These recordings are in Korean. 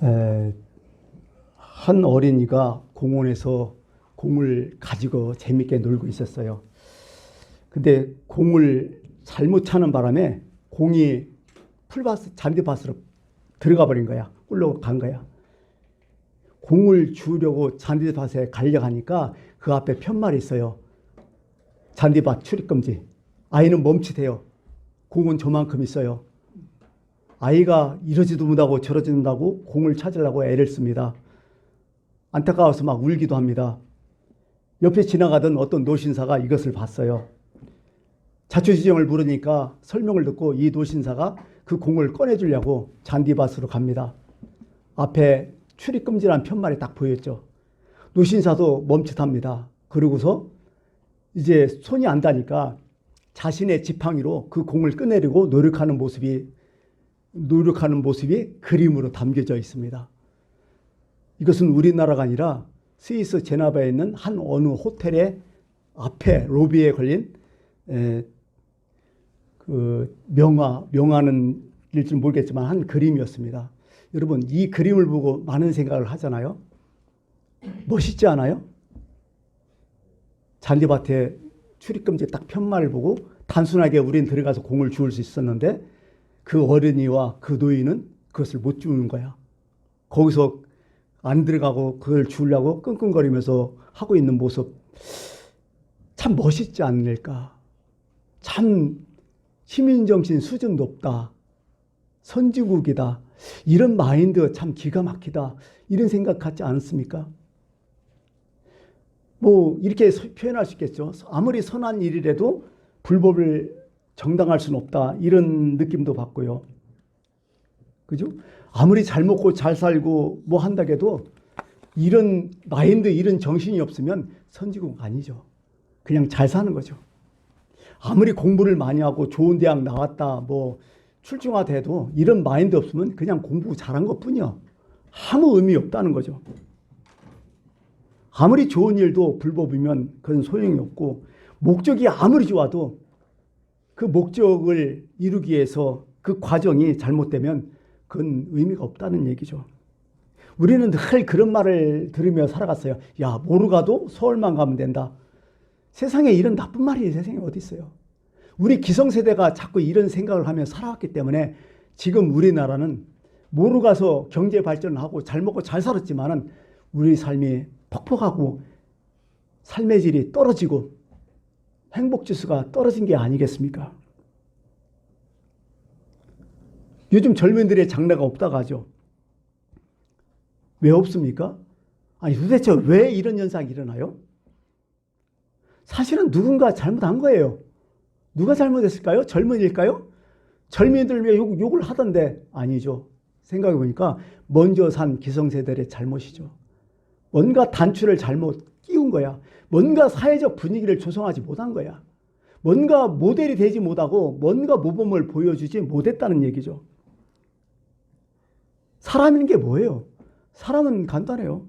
에, 한 어린이가 공원에서 공을 가지고 재밌게 놀고 있었어요. 근데 공을 잘못 차는 바람에 공이 잔디밭으로 들어가 버린 거야. 꿀로 간 거야. 공을 주우려고 잔디밭에 가려가니까 그 앞에 편말이 있어요. 잔디밭 출입금지. 아이는 멈칫해요. 공은 저만큼 있어요. 아이가 이러지도 못하고 저러지도 못하고 공을 찾으려고 애를 씁니다. 안타까워서 막 울기도 합니다. 옆에 지나가던 어떤 노신사가 이것을 봤어요. 자초지종을 물으니까 설명을 듣고 이 노신사가 그 공을 꺼내주려고 잔디밭으로 갑니다. 앞에 출입금지라는 편말이 딱 보였죠. 노신사도 멈칫합니다. 그러고서 이제 손이 안 닿으니까 자신의 지팡이로 그 공을 꺼내려고 노력하는 모습이 그림으로 담겨져 있습니다. 이것은 우리나라가 아니라 스위스 제네바에 있는 한 어느 호텔의 앞에 로비에 걸린 그 명화는 일지 모르겠지만 한 그림이었습니다. 여러분, 이 그림을 보고 많은 생각을 하잖아요. 멋있지 않아요? 잔디밭에 출입금지 딱 편말을 보고 단순하게 우린 들어가서 공을 주울 수 있었는데 그 어른이와 그 노인은 그것을 못 주우는 거야. 거기서 안 들어가고 그걸 주우려고 끙끙거리면서 하고 있는 모습 참 멋있지 않을까. 참 시민정신 수준 높다. 선진국이다. 이런 마인드 참 기가 막히다. 이런 생각 갖지 않습니까? 뭐 이렇게 표현할 수 있겠죠. 아무리 선한 일이라도 불법을 정당할 수는 없다. 이런 느낌도 받고요. 그죠? 아무리 잘 먹고 잘 살고 뭐 한다 해도 이런 마인드, 이런 정신이 없으면 선진국 아니죠. 그냥 잘 사는 거죠. 아무리 공부를 많이 하고 좋은 대학 나왔다, 뭐 출중하돼도 이런 마인드 없으면 그냥 공부 잘한 것 뿐이야. 아무 의미 없다는 거죠. 아무리 좋은 일도 불법이면 그건 소용이 없고, 목적이 아무리 좋아도 그 목적을 이루기 위해서 그 과정이 잘못되면 그건 의미가 없다는 얘기죠. 우리는 늘 그런 말을 들으며 살아갔어요. 야, 모르 가도 서울만 가면 된다. 세상에 이런 나쁜 말이 세상에 어디 있어요. 우리 기성세대가 자꾸 이런 생각을 하며 살아왔기 때문에 지금 우리나라는 모르 가서 경제 발전하고 잘 먹고 잘 살았지만은 우리 삶이 퍽퍽하고 삶의 질이 떨어지고 행복지수가 떨어진 게 아니겠습니까? 요즘 젊은이들의 장래가 없다고 하죠. 왜 없습니까? 아니 도대체 왜 이런 현상이 일어나요? 사실은 누군가 잘못한 거예요. 누가 잘못했을까요? 젊은이일까요? 젊은이들 왜 욕을 하던데 아니죠. 생각해 보니까 먼저 산 기성세대의 잘못이죠. 뭔가 단추를 잘못 끼운 거야. 뭔가 사회적 분위기를 조성하지 못한 거야. 뭔가 모델이 되지 못하고 뭔가 모범을 보여주지 못했다는 얘기죠. 사람인 게 뭐예요? 사람은 간단해요.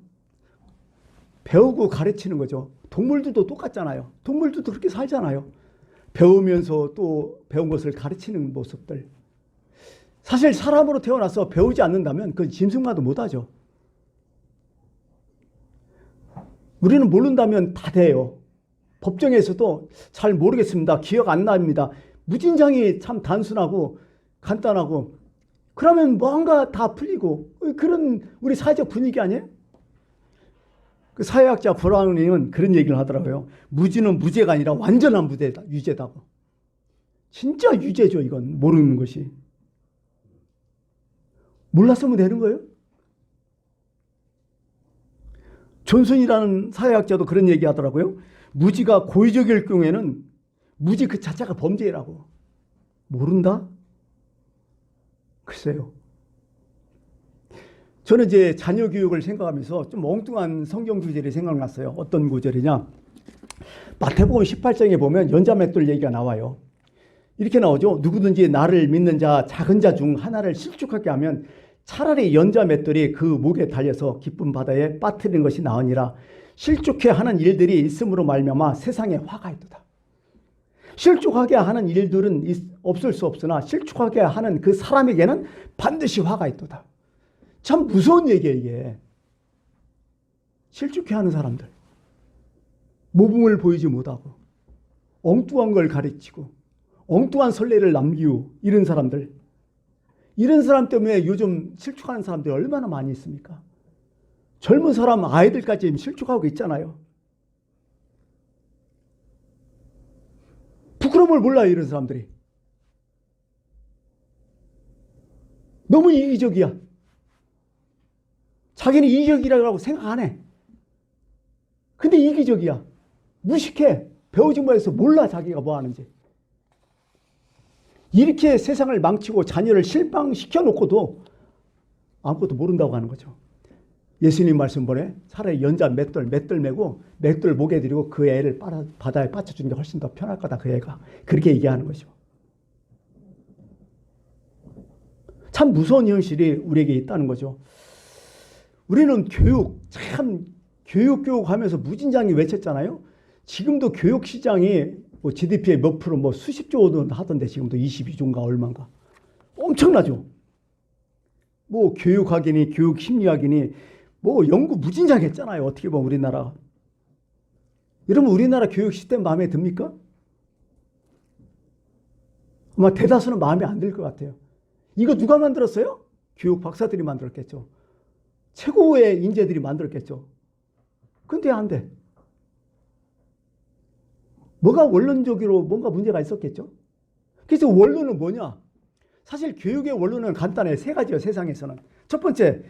배우고 가르치는 거죠. 동물들도 똑같잖아요. 동물들도 그렇게 살잖아요. 배우면서 또 배운 것을 가르치는 모습들. 사실 사람으로 태어나서 배우지 않는다면 그건 짐승마도 못하죠. 우리는 모른다면 다 돼요. 법정에서도 잘 모르겠습니다. 기억 안 납니다. 무진장이 참 단순하고 간단하고 그러면 뭔가 다 풀리고 그런 우리 사회적 분위기 아니에요? 그 사회학자 브라운이는 그런 얘기를 하더라고요. 무지는 무죄가 아니라 완전한 유죄다고. 진짜 유죄죠, 이건. 모르는 것이. 몰랐으면 되는 거예요? 존슨이라는 사회학자도 그런 얘기 하더라고요. 무지가 고의적일 경우에는 무지 그 자체가 범죄라고. 모른다? 글쎄요. 저는 이제 자녀 교육을 생각하면서 좀 엉뚱한 성경 구절이 생각났어요. 어떤 구절이냐. 마태복음 18장에 보면 연자맷돌 얘기가 나와요. 이렇게 나오죠. 누구든지 나를 믿는 자, 작은 자 중 하나를 실족하게 하면 차라리 연자맷돌이 그 목에 달려서 깊은 바다에 빠뜨리는 것이 나으니라. 실족해 하는 일들이 있음으로 말미암아 세상에 화가 있도다. 실족하게 하는 일들은 없을 수 없으나 실족하게 하는 그 사람에게는 반드시 화가 있도다. 참 무서운 얘기예요, 이게. 실족해하는 사람들. 모범을 보이지 못하고 엉뚱한 걸 가르치고 엉뚱한 선례를 남기고 이런 사람들. 이런 사람 때문에 요즘 실족하는 사람들이 얼마나 많이 있습니까? 젊은 사람 아이들까지 실족하고 있잖아요. 부끄러움을 몰라요, 이런 사람들이. 너무 이기적이야. 자기는 이기적이라고 생각 안 해. 근데 이기적이야. 무식해. 배우지 못해서 몰라, 자기가 뭐 하는지. 이렇게 세상을 망치고 자녀를 실망시켜 놓고도 아무것도 모른다고 하는 거죠. 예수님 말씀 보내 차라리 연자 맷돌 메고 맷돌 목에 들이고 그 애를 바다에 빠져주는 게 훨씬 더 편할 거다, 그 애가. 그렇게 얘기하는 거죠. 참 무서운 현실이 우리에게 있다는 거죠. 우리는 교육 하면서 무진장이 외쳤잖아요. 지금도 교육 시장이 뭐 GDP의 몇 프로 뭐 수십조 원 하던데 지금도 22조인가 얼마인가. 엄청나죠. 뭐 교육학이니 교육 심리학이니 뭐 연구 무진장 했잖아요. 어떻게 보면 우리나라. 여러분 우리나라 교육 시스템 마음에 듭니까? 아마 대다수는 마음에 안 들 것 같아요. 이거 누가 만들었어요? 교육 박사들이 만들었겠죠. 최고의 인재들이 만들었겠죠. 근데 안 돼. 뭐가 원론적으로 뭔가 문제가 있었겠죠. 그래서 원론은 뭐냐? 사실 교육의 원론은 간단해. 세 가지요, 세상에서는. 첫 번째,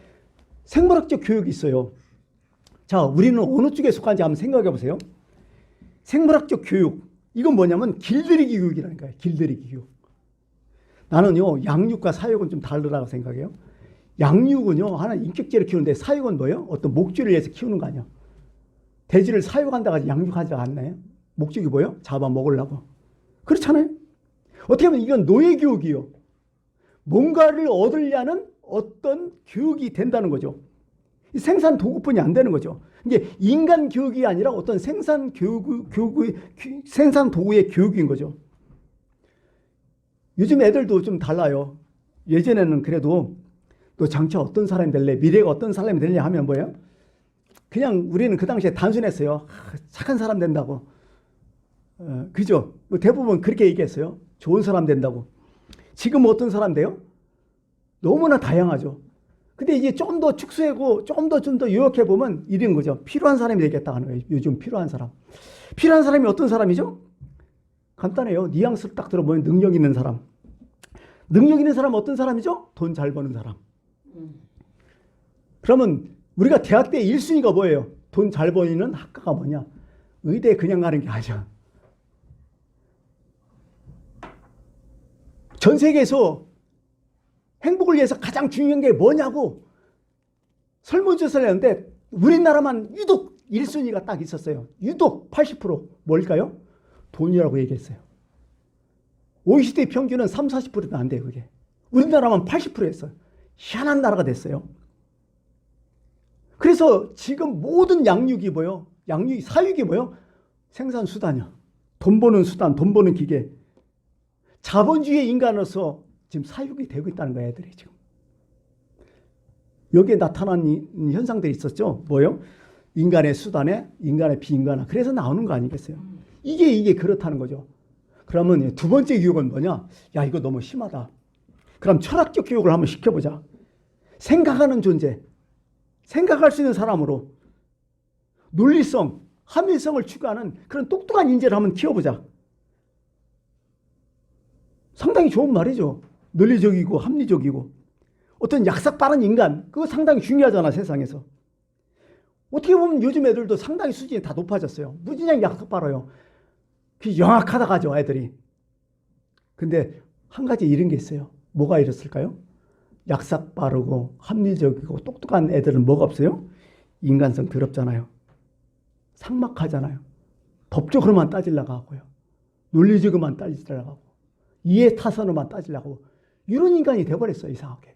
생물학적 교육이 있어요. 자, 우리는 어느 쪽에 속한지 한번 생각해 보세요. 생물학적 교육. 이건 뭐냐면 길들이기 교육이라는 거예요. 길들이기 교육. 나는요, 양육과 사육은 좀 다르다고 생각해요. 양육은요, 하나 인격체를 키우는데 사육은 뭐예요? 어떤 목적을 위해서 키우는 거 아니야. 돼지를 사육한다고 양육하지 않나요? 목적이 뭐예요? 잡아먹으려고. 그렇잖아요. 어떻게 보면 이건 노예교육이요. 뭔가를 얻으려는 어떤 교육이 된다는 거죠. 생산 도구뿐이 안 되는 거죠. 이게 인간 교육이 아니라 어떤 생산 도구의 교육인 거죠. 요즘 애들도 좀 달라요. 예전에는 그래도 너 장차 어떤 사람이 될래? 미래가 어떤 사람이 될래? 하면 뭐예요? 그냥 우리는 그 당시에 단순했어요. 착한 사람 된다고. 그죠? 대부분 그렇게 얘기했어요. 좋은 사람 된다고. 지금 어떤 사람 돼요? 너무나 다양하죠. 근데 이제 좀 더 축소하고 좀 더 요약해 보면 이런 거죠. 필요한 사람이 되겠다 하는 거예요. 요즘 필요한 사람. 필요한 사람이 어떤 사람이죠? 간단해요. 뉘앙스를 딱 들어보면 능력 있는 사람. 능력 있는 사람은 어떤 사람이죠? 돈 잘 버는 사람. 그러면 우리가 대학 때 1순위가 뭐예요? 돈 잘 버는 학과가 뭐냐? 의대에 그냥 가는 게 아니야. 전 세계에서 행복을 위해서 가장 중요한 게 뭐냐고 설문조사를 했는데 우리나라만 유독 1순위가 딱 있었어요. 유독 80%. 뭘까요? 돈이라고 얘기했어요. OECD 평균은 3, 40%도 안 돼요, 그게. 우리나라만 80%였어요. 희한한 나라가 됐어요. 그래서 지금 모든 양육이 뭐예요? 사육이 뭐예요? 생산수단이야. 돈 버는 수단, 돈 버는 기계. 자본주의 인간으로서 지금 사육이 되고 있다는 거예요, 애들이 지금. 여기에 나타난 현상들이 있었죠. 뭐예요? 인간의 수단에 인간의 비인간화. 그래서 나오는 거 아니겠어요? 이게 그렇다는 거죠. 그러면 두 번째 교육은 뭐냐? 야, 이거 너무 심하다. 그럼 철학적 교육을 한번 시켜보자. 생각하는 존재, 생각할 수 있는 사람으로 논리성, 합리성을 추구하는 그런 똑똑한 인재를 한번 키워보자. 상당히 좋은 말이죠. 논리적이고 합리적이고 어떤 약삭 빠른 인간, 그거 상당히 중요하잖아, 세상에서. 어떻게 보면 요즘 애들도 상당히 수준이 다 높아졌어요. 무진장 약삭 빠르요. 그 영악하다 가죠, 애들이. 근데 한 가지 이런 게 있어요. 뭐가 이랬을까요? 약삭 빠르고 합리적이고 똑똑한 애들은 뭐가 없어요? 인간성 더럽잖아요. 삭막하잖아요. 법적으로만 따지려고 하고요. 논리적으로만 따지려고 하고 이해 타선으로만 따지려고 하고 이런 인간이 돼버렸어요, 이상하게.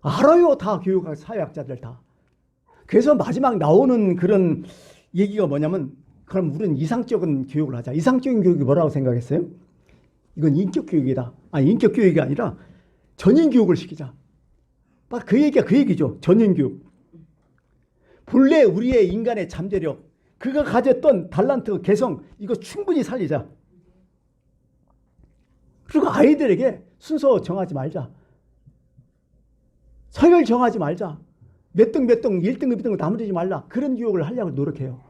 알아요, 다 교육학 사회학자들 다. 그래서 마지막 나오는 그런 얘기가 뭐냐면 그럼 우리는 이상적인 교육을 하자. 이상적인 교육이 뭐라고 생각했어요? 이건 인격 교육이다. 아니, 인격 교육이 아니라 전인 교육을 시키자. 딱 그 얘기가 그 얘기죠. 전인교육. 본래 우리의 인간의 잠재력, 그가 가졌던 달란트, 개성, 이거 충분히 살리자. 그리고 아이들에게 순서 정하지 말자. 서열 정하지 말자. 몇 등, 1등급, 2등급 나누지 말라. 그런 교육을 하려고 노력해요.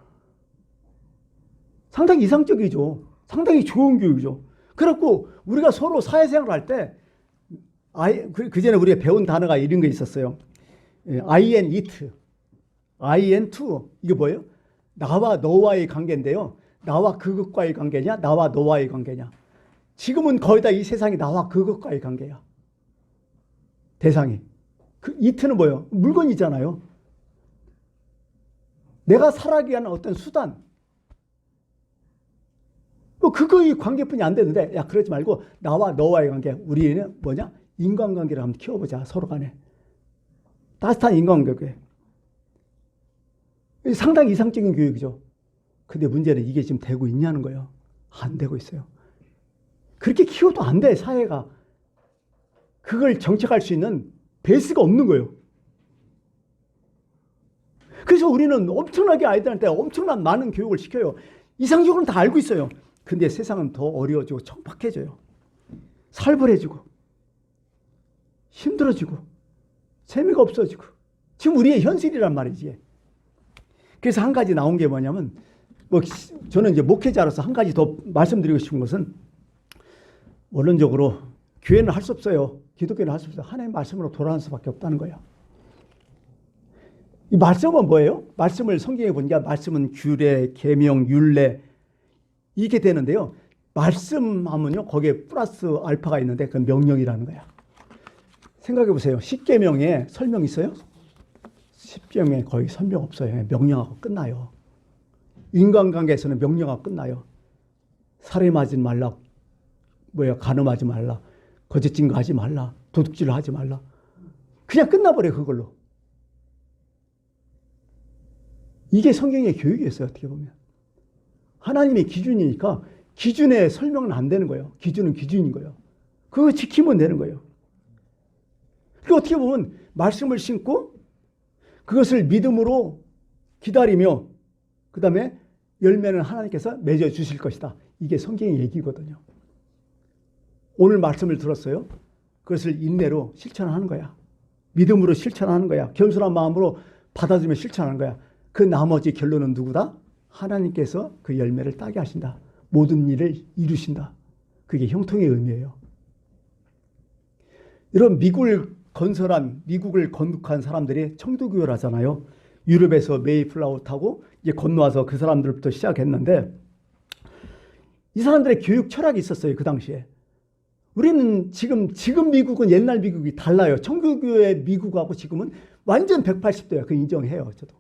상당히 이상적이죠. 상당히 좋은 교육이죠. 그렇고 우리가 서로 사회생활을 할 때 그전에 우리가 배운 단어가 이런 거 있었어요. I and it, I and to. 이게 뭐예요? 나와 너와의 관계인데요. 나와 그것과의 관계냐? 나와 너와의 관계냐? 지금은 거의 다 이 세상이 나와 그것과의 관계야. 대상이. 그 it는 뭐예요? 물건이잖아요. 내가 살아가기 위한 어떤 수단. 뭐 그거의 관계뿐이 안 되는데, 야, 그러지 말고 나와 너와의 관계. 우리는 뭐냐? 인간관계를 한번 키워보자. 서로 간에. 따뜻한 인간관계. 상당히 이상적인 교육이죠. 근데 문제는 이게 지금 되고 있냐는 거예요. 안 되고 있어요. 그렇게 키워도 안 돼, 사회가. 그걸 정착할 수 있는 베이스가 없는 거예요. 그래서 우리는 엄청나게 아이들한테 엄청난 많은 교육을 시켜요. 이상적으로는 다 알고 있어요. 근데 세상은 더 어려워지고 척박해져요. 살벌해지고 힘들어지고 재미가 없어지고. 지금 우리의 현실이란 말이지. 그래서 한 가지 나온 게 뭐냐면, 저는 이제 목회자로서 한 가지 더 말씀드리고 싶은 것은, 원론적으로 교회는 할 수 없어요. 기독교는 할 수 없어요. 하나님의 말씀으로 돌아가는 수밖에 없다는 거예요. 이 말씀은 뭐예요? 말씀을 성경에 보니까 말씀은 규례, 계명, 율례 이게 되는데요. 말씀하면요, 거기에 플러스 알파가 있는데 그건 명령이라는 거야. 생각해 보세요. 10계명에 설명 있어요? 10계명에 거의 설명 없어요. 명령하고 끝나요. 인간관계에서는 명령하고 끝나요. 살인하지 말라, 간음하지 말라, 거짓 증거하지 말라, 도둑질 하지 말라. 그냥 끝나버려, 그걸로. 이게 성경의 교육이었어요, 어떻게 보면. 하나님의 기준이니까 기준에 설명은 안 되는 거예요. 기준은 기준인 거예요. 그거 지키면 되는 거예요. 그리고 어떻게 보면 말씀을 신고 그것을 믿음으로 기다리며 그 다음에 열매는 하나님께서 맺어 주실 것이다. 이게 성경의 얘기거든요. 오늘 말씀을 들었어요. 그것을 인내로 실천하는 거야. 믿음으로 실천하는 거야. 겸손한 마음으로 받아들이며 실천하는 거야. 그 나머지 결론은 누구다? 하나님께서 그 열매를 따게 하신다. 모든 일을 이루신다. 그게 형통의 의미예요. 이런 미국을 건국한 사람들이 청도교회를 하잖아요. 유럽에서 메이플라워 타고 이제 건너와서 그 사람들부터 시작했는데, 이 사람들의 교육 철학이 있었어요, 그 당시에. 우리는 지금 미국은 옛날 미국이 달라요. 청교교회 미국하고 지금은 완전 180도야. 그 인정해요, 저도.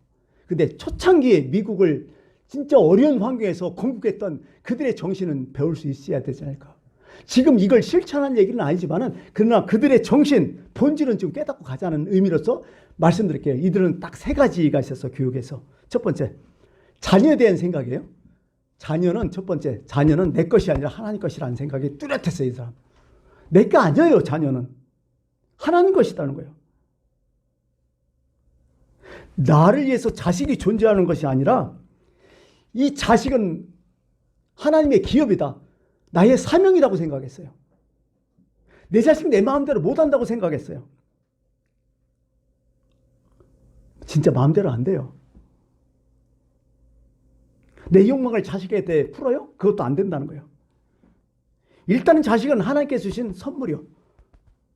근데 초창기 미국을 진짜 어려운 환경에서 건국했던 그들의 정신은 배울 수 있어야 되지 않을까. 지금 이걸 실천한 얘기는 아니지만은, 그러나 그들의 정신, 본질은 좀 깨닫고 가자는 의미로서 말씀드릴게요. 이들은 딱 세 가지가 있었어, 교육에서. 첫 번째, 자녀에 대한 생각이에요. 자녀는 첫 번째, 자녀는 내 것이 아니라 하나님 것이라는 생각이 뚜렷했어요, 이 사람. 내 거 아니에요, 자녀는. 하나님 것이라는 거예요. 나를 위해서 자식이 존재하는 것이 아니라 이 자식은 하나님의 기업이다. 나의 사명이라고 생각했어요. 내 자식 내 마음대로 못한다고 생각했어요. 진짜 마음대로 안 돼요. 내 욕망을 자식에 대해 풀어요? 그것도 안 된다는 거예요. 일단은 자식은 하나님께 주신 선물이요.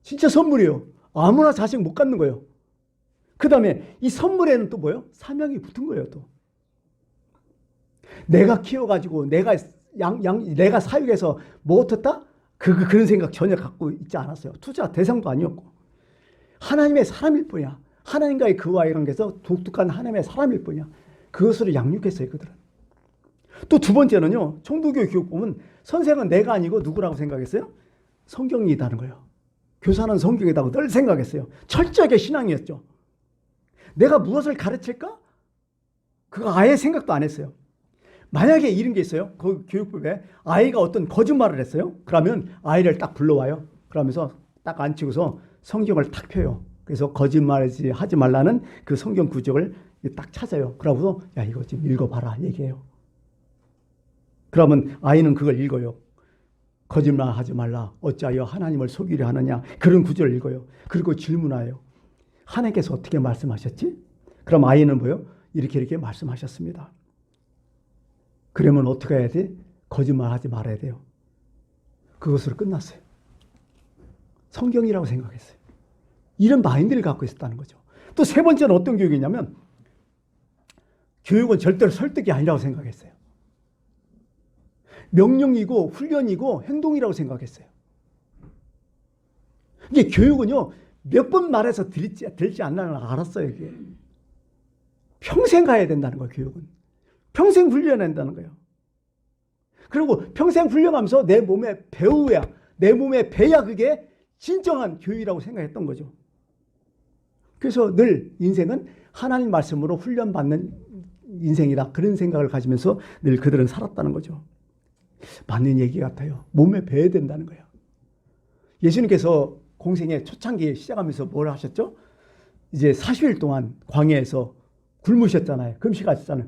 진짜 선물이에요. 아무나 자식 못 갖는 거예요. 그 다음에 이 선물에는 또 뭐예요? 사명이 붙은 거예요, 또. 내가 키워가지고 내가 사육해서 뭐 어떻다? 그런 생각 전혀 갖고 있지 않았어요. 투자 대상도 아니었고. 하나님의 사람일 뿐이야. 하나님과의 그와의 관계에서 독특한 하나님의 사람일 뿐이야. 그것으로 양육했어요, 그들은. 또 두 번째는요, 청도교 교육 보면 선생은 내가 아니고 누구라고 생각했어요? 성경이다는 거예요. 교사는 성경이라고 늘 생각했어요. 철저하게 신앙이었죠. 내가 무엇을 가르칠까? 그거 아예 생각도 안 했어요. 만약에 이런 게 있어요. 그 교육법에 아이가 어떤 거짓말을 했어요. 그러면 아이를 딱 불러와요. 그러면서 딱 앉히고서 성경을 탁 펴요. 그래서 거짓말하지 하지 말라는 그 성경 구절을 딱 찾아요. 그러고서 야 이거 좀 읽어봐라 얘기해요. 그러면 아이는 그걸 읽어요. 거짓말하지 말라. 어찌하여 하나님을 속이려 하느냐. 그런 구절을 읽어요. 그리고 질문해요. 하나님께서 어떻게 말씀하셨지? 그럼 아이는 뭐요? 이렇게 말씀하셨습니다. 그러면 어떻게 해야 돼? 거짓말하지 말아야 돼요. 그것으로 끝났어요. 성경이라고 생각했어요. 이런 마인드를 갖고 있었다는 거죠. 또 세 번째는 어떤 교육이냐면 교육은 절대로 설득이 아니라고 생각했어요. 명령이고 훈련이고 행동이라고 생각했어요. 이게 교육은요. 몇 번 말해서 들지 않나는 알았어요. 이게. 평생 가야 된다는 거예요. 교육은. 평생 훈련한다는 거예요. 그리고 평생 훈련하면서 내 몸에 배우야. 내 몸에 배야 그게 진정한 교육이라고 생각했던 거죠. 그래서 늘 인생은 하나님 말씀으로 훈련받는 인생이다. 그런 생각을 가지면서 늘 그들은 살았다는 거죠. 맞는 얘기 같아요. 몸에 배야 된다는 거예요. 예수님께서 공생의 초창기에 시작하면서 뭘 하셨죠? 이제 40일 동안 광야에서 굶으셨잖아요. 금식하셨잖아요.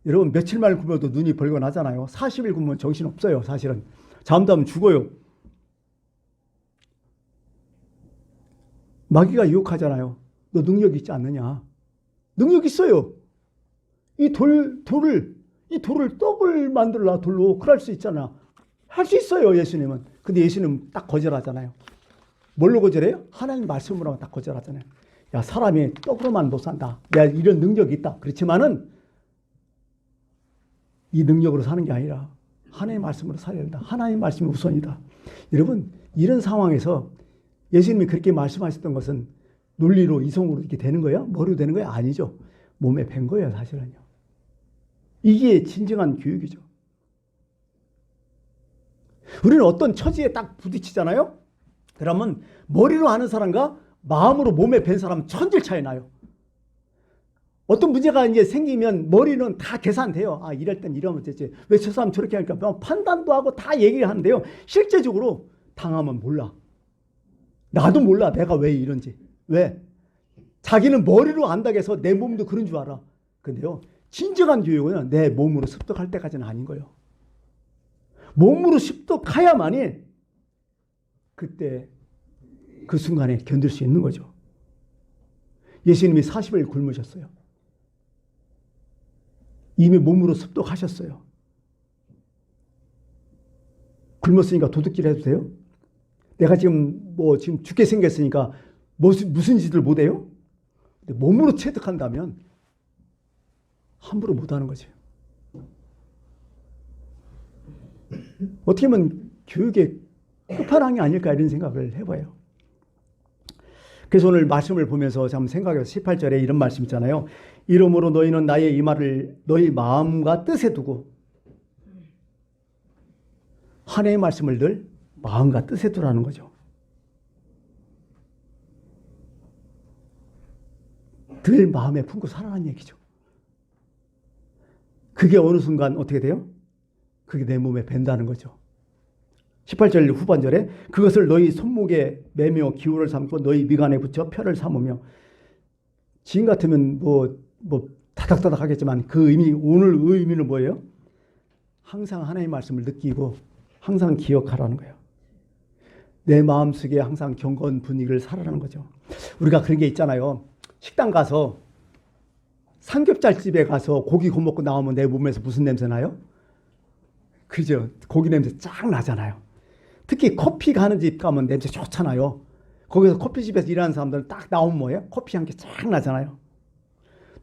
여러분 며칠만 굶어도 눈이 벌건하잖아요. 40일 굶으면 정신없어요. 사실은. 잠도 하면 죽어요. 마귀가 유혹하잖아요. 너 능력 있지 않느냐. 능력 있어요. 이 돌을 떡을 만들라 돌로. 그럴 수 있잖아. 할 수 있어요. 예수님은. 근데 예수님은 딱 거절하잖아요. 뭘로 거절해요? 하나님 말씀으로 딱 거절하잖아요. 야 사람이 떡으로만 못 산다. 내가 이런 능력이 있다. 그렇지만은 이 능력으로 사는 게 아니라 하나님의 말씀으로 살아야 된다. 하나님의 말씀이 우선이다. 여러분 이런 상황에서 예수님이 그렇게 말씀하셨던 것은 논리로 이성으로 이렇게 되는 거예요? 머리로 되는 거예요? 아니죠. 몸에 밴 거예요. 사실은요. 이게 진정한 교육이죠. 우리는 어떤 처지에 딱 부딪히잖아요. 그러면 머리로 하는 사람과 마음으로 몸에 밴 사람은 천질 차이 나요. 어떤 문제가 이제 생기면 머리는 다 계산돼요. 아, 이럴 땐 이러면 되지. 왜 저 사람 저렇게 하니까 판단도 하고 다 얘기를 하는데요. 실제적으로 당하면 몰라. 나도 몰라. 내가 왜 이런지. 왜? 자기는 머리로 안다고 해서 내 몸도 그런 줄 알아. 근데요. 진정한 교육은 내 몸으로 습득할 때까지는 아닌 거예요. 몸으로 습득해야만이 그때 그 순간에 견딜 수 있는 거죠. 예수님이 40일 굶으셨어요. 이미 몸으로 습득하셨어요. 굶었으니까 도둑질 해도 돼요? 내가 지금 지금 죽게 생겼으니까 무슨 짓을 못 해요? 근데 몸으로 체득한다면 함부로 못 하는 거죠. 어떻게 보면 교육의 끝판왕이 아닐까 이런 생각을 해봐요. 그래서 오늘 말씀을 보면서 한번 생각해서 18절에 이런 말씀 있잖아요. 이러므로 너희는 나의 이 말을 너희 마음과 뜻에 두고 하나님의 말씀을 늘 마음과 뜻에 두라는 거죠. 늘 마음에 품고 살아라는 얘기죠. 그게 어느 순간 어떻게 돼요? 그게 내 몸에 밴다는 거죠. 18절 후반절에 그것을 너희 손목에 매며 기호를 삼고 너희 미간에 붙여 표를 삼으며 지금 같으면 다닥다닥 하겠지만 그 의미, 오늘 의미는 뭐예요? 항상 하나님의 말씀을 느끼고 항상 기억하라는 거예요. 내 마음속에 항상 경건 분위기를 살아라는 거죠. 우리가 그런 게 있잖아요. 식당 가서 삼겹살집에 가서 고기 구워 먹고 나오면 내 몸에서 무슨 냄새 나요? 그죠? 고기 냄새 쫙 나잖아요. 특히 커피 가는 집 가면 냄새 좋잖아요. 거기서 커피집에서 일하는 사람들은 딱 나오면 뭐예요? 커피 향기 쫙 나잖아요.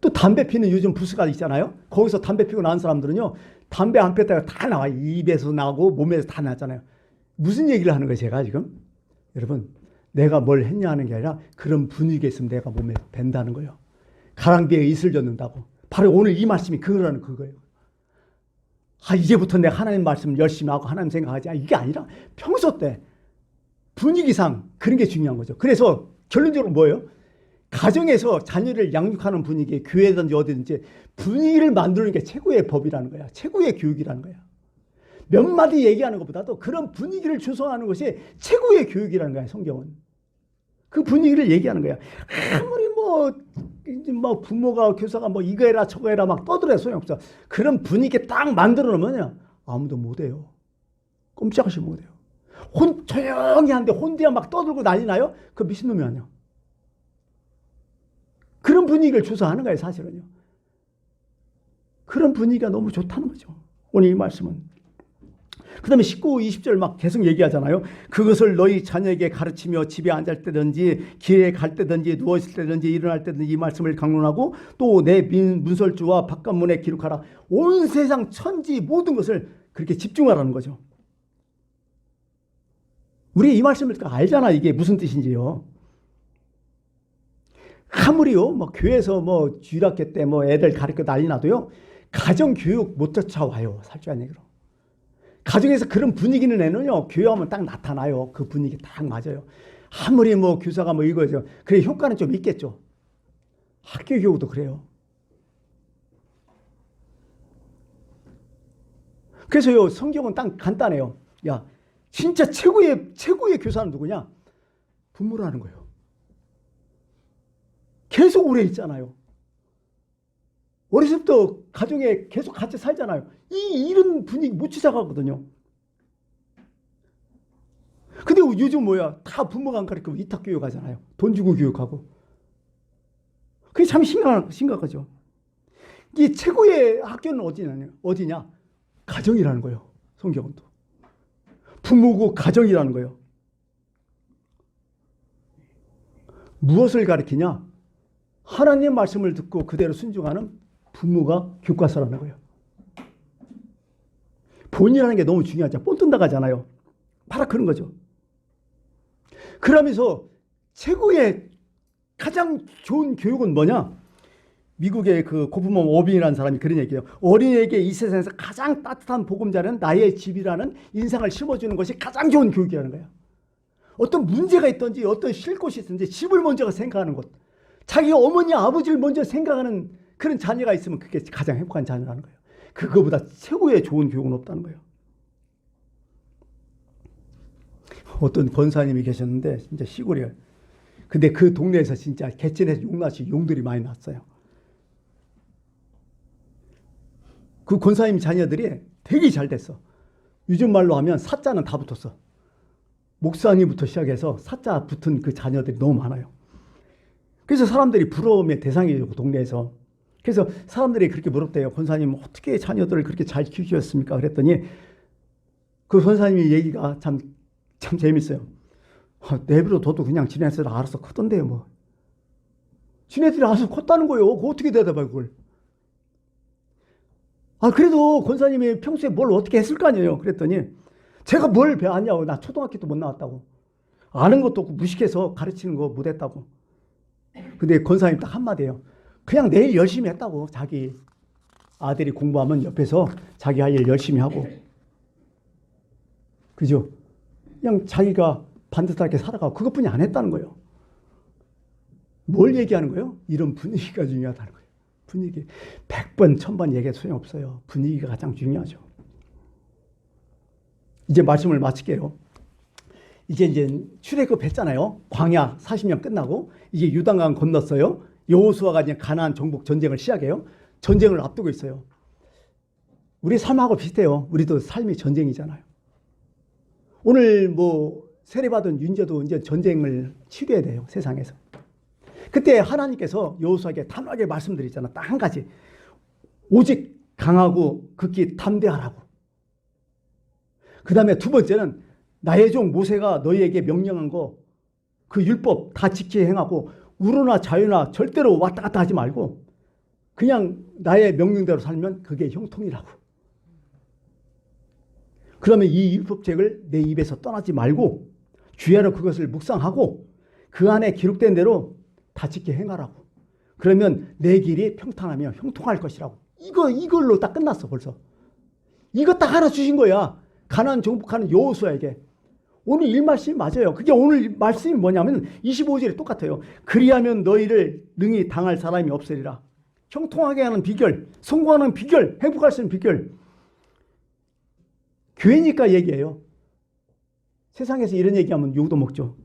또 담배 피는 요즘 부스가 있잖아요. 거기서 담배 피고 나온 사람들은요. 담배 안 폈다가 다 나와. 입에서 나고 몸에서 다 나잖아요. 무슨 얘기를 하는 거예요 제가 지금? 여러분 내가 뭘 했냐 하는 게 아니라 그런 분위기에 있으면 내가 몸에 밴다는 거예요. 가랑비에 이슬 젖는다고. 바로 오늘 이 말씀이 그거라는 그거예요. 이제부터 내가 하나님 말씀 열심히 하고 하나님 생각하지. 이게 아니라 평소 때 분위기상 그런 게 중요한 거죠. 그래서 결론적으로 뭐예요? 가정에서 자녀를 양육하는 분위기, 교회든지 어디든지 분위기를 만드는 게 최고의 법이라는 거야. 최고의 교육이라는 거야. 몇 마디 얘기하는 것보다도 그런 분위기를 조성하는 것이 최고의 교육이라는 거야. 성경은. 그 분위기를 얘기하는 거야. 아무리 뭐 부모가 교사가 뭐 이거 해라 저거 해라 막 떠들어 소용없어. 그런 분위기 딱 만들어 놓으면요 아무도 못해요. 꼼짝없이 못해요. 조용히 하는데 혼대야 막 떠들고 난리 나요? 그 미친놈이 아니야. 그런 분위기를 조성하는 거예요 사실은요. 그런 분위기가 너무 좋다는 거죠. 오늘 이 말씀은. 그 다음에 19, 20절 막 계속 얘기하잖아요. 그것을 너희 자녀에게 가르치며 집에 앉을 때든지 길에 갈 때든지 누워있을 때든지 일어날 때든지 이 말씀을 강론하고 또 내 문설주와 바깥문에 기록하라. 온 세상 천지 모든 것을 그렇게 집중하라는 거죠. 우리 이 말씀을 알잖아. 이게 무슨 뜻인지요. 아무리요 뭐 교회에서 뭐 주일학교 때 뭐 애들 가르쳐 난리 나도요 가정교육 못 쫓아와요. 살짝 얘기로. 가정에서 그런 분위기는 내는요 교회하면 딱 나타나요. 그 분위기 딱 맞아요. 아무리 뭐 교사가 뭐 이거죠. 그래 효과는 좀 있겠죠. 학교 교육도 그래요. 그래서요 성경은 딱 간단해요. 야 진짜 최고의 교사는 누구냐? 부모라는 거예요. 계속 오래 있잖아요. 어렸을 때부터 가정에 계속 같이 살잖아요. 이런 분위기 못 찾아가거든요. 근데 요즘 뭐야? 다 부모가 안 가르치고 위탁 교육하잖아요. 돈 주고 교육하고. 그게 참 심각하죠. 이 최고의 학교는 어디냐? 가정이라는 거예요. 성경은 또. 부모고 가정이라는 거예요. 무엇을 가르치냐? 하나님의 말씀을 듣고 그대로 순종하는 부모가 교과서라는 거예요. 본이라는 게 너무 중요하죠. 볼 뜬다 가잖아요. 바로 그런 거죠. 그러면서 최고의 가장 좋은 교육은 뭐냐? 미국의 그 고프먼 오빈이라는 사람이 그런 얘기해요. 어린이에게 이 세상에서 가장 따뜻한 보금자리는 나의 집이라는 인상을 심어주는 것이 가장 좋은 교육이라는 거예요. 어떤 문제가 있든지 어떤 쉴 곳이 있든지 집을 먼저 생각하는 것. 자기 어머니 아버지를 먼저 생각하는 그런 자녀가 있으면 그게 가장 행복한 자녀라는 거예요. 그거보다 최고의 좋은 교육은 없다는 거예요. 어떤 권사님이 계셨는데 진짜 시골이에요. 근데 그 동네에서 진짜 개천에서 용들이 많이 났어요. 그 권사님 자녀들이 되게 잘 됐어. 요즘 말로 하면 사자는 다 붙었어. 목사님부터 시작해서 사자 붙은 그 자녀들이 너무 많아요. 그래서 사람들이 부러움의 대상이에요. 동네에서. 그래서 사람들이 그렇게 물었대요. 권사님 어떻게 자녀들을 그렇게 잘 키우셨습니까? 그랬더니 그 권사님의 얘기가 참 재밌어요. 내버려 둬도 그냥 지네들 알아서 컸던데요. 뭐. 지네들이 알아서 컸다는 거예요. 그거 어떻게 대답해 그걸. 그래도 권사님이 평소에 뭘 어떻게 했을 거 아니에요. 그랬더니 제가 뭘 배웠냐고. 나 초등학교도 못 나왔다고. 아는 것도 없고 무식해서 가르치는 거 못했다고. 근데 권사님 딱 한마디예요. 그냥 내일 열심히 했다고. 자기 아들이 공부하면 옆에서 자기 할 일 열심히 하고. 그죠? 그냥 자기가 반듯하게 살아가고 그것뿐이 안 했다는 거예요. 뭘 얘기하는 거예요? 이런 분위기가 중요하다는 거예요. 분위기. 100번, 1000번 얘기해도 소용없어요. 분위기가 가장 중요하죠. 이제 말씀을 마칠게요. 이제 출애굽 했잖아요. 광야 40년 끝나고 이제 요단강 건넜어요. 여호수아가 이제 가나안 정복 전쟁을 시작해요. 전쟁을 앞두고 있어요. 우리 삶하고 비슷해요. 우리도 삶이 전쟁이잖아요. 오늘 뭐 세례받은 윤재도 이제 전쟁을 치러야 돼요. 세상에서. 그때 하나님께서 여호수아에게 단호하게 말씀드리잖아. 딱 한 가지. 오직 강하고 극히 담대하라고. 그 다음에 두 번째는 나의 종 모세가 너희에게 명령한 거 그 율법 다 지켜 행하고 우로나 자유나 절대로 왔다 갔다 하지 말고 그냥 나의 명령대로 살면 그게 형통이라고. 그러면 이 율법책을 내 입에서 떠나지 말고 주야로 그것을 묵상하고 그 안에 기록된 대로 다 지켜 행하라고. 그러면 내 길이 평탄하며 형통할 것이라고. 이걸로 딱 끝났어 벌써. 이거 딱 하나 주신 거야. 가나안 정복하는 여호수아에게. 오늘 이 말씀이 맞아요. 그게 오늘 말씀이 뭐냐면 25절이 똑같아요. 그리하면 너희를 능히 당할 사람이 없으리라. 형통하게 하는 비결, 성공하는 비결, 행복할 수 있는 비결. 교회니까 얘기해요. 세상에서 이런 얘기하면 욕도 먹죠.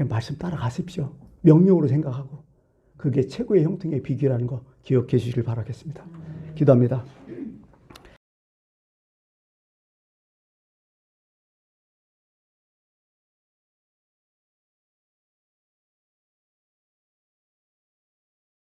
그냥 말씀 따라가십시오. 명령으로 생각하고. 그게 최고의 형통의 비결이라는 거 기억해 주시길 바라겠습니다. 기도합니다.